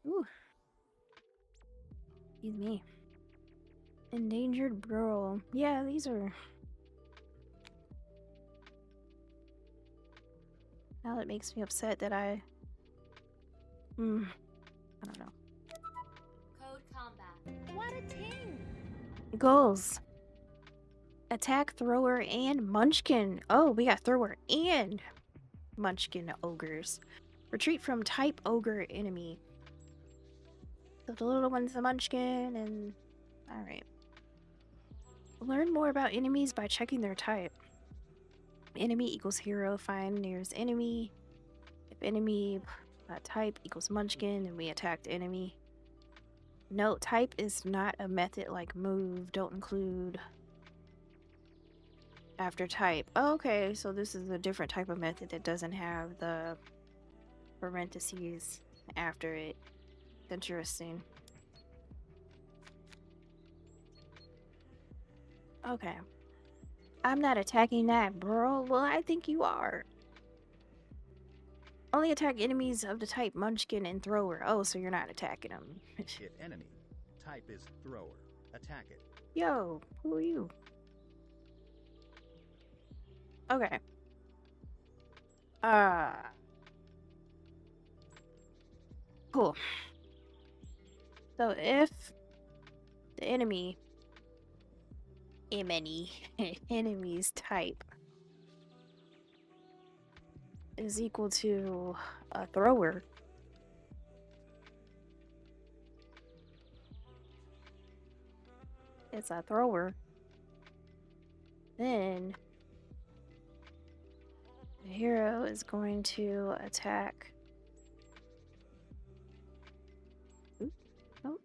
Ooh. Excuse me. Endangered Burl. Yeah, these are... Now it makes me upset that I don't know. CodeCombat. What a ting! Goals. Attack Thrower and Munchkin. Oh, we got Thrower and Munchkin ogres. Retreat from type ogre enemy. So the little one's the Munchkin and... Alright. Learn more about enemies by checking their type. Enemy equals hero. Find nearest enemy. If enemy type equals Munchkin, then we attack the enemy. Note, type is not a method like move. Don't include after type. Oh, okay, so this is a different type of method that doesn't have the parentheses after it. Interesting. Okay. I'm not attacking that, bro. Well, I think you are. Only attack enemies of the type Munchkin and Thrower. Oh, so you're not attacking them. If enemy, type is thrower. Attack it. Yo, who are you? Okay. Cool. So if the enemy's type is equal to a thrower, it's a thrower, then the hero is going to attack. Oh.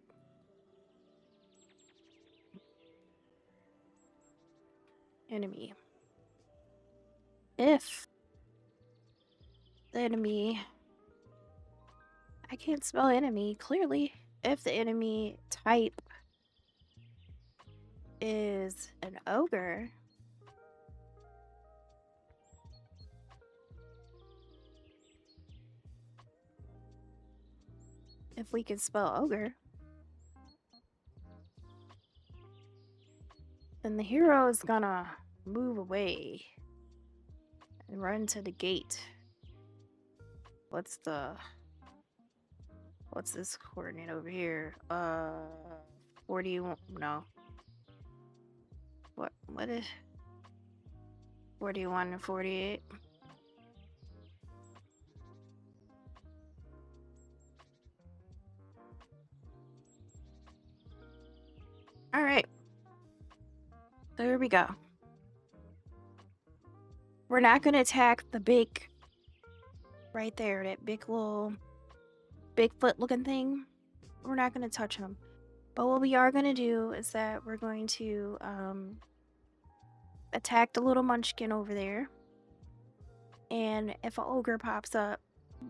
Enemy. If the enemy... I can't spell enemy clearly. If the enemy type is an ogre, if we can spell ogre, then the hero is gonna move away and run to the gate. What's this coordinate over here? 41, no. What is 41 and 48? All right. So here we go. We're not going to attack the big, right there, that big little Bigfoot looking thing. We're not going to touch him. But what we are going to do is that we're going to attack the little munchkin over there. And if an ogre pops up,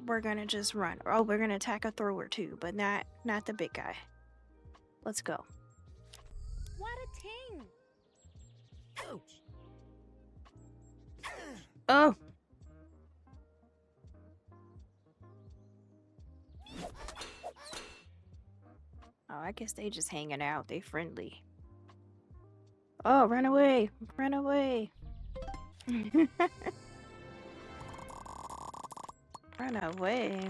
we're going to just run. Oh, we're going to attack a thrower too, but not the big guy. Let's go. What a ting! Ouch! Oh! Oh, I guess they just hanging out. They friendly. Oh, run away! Run away! Run away.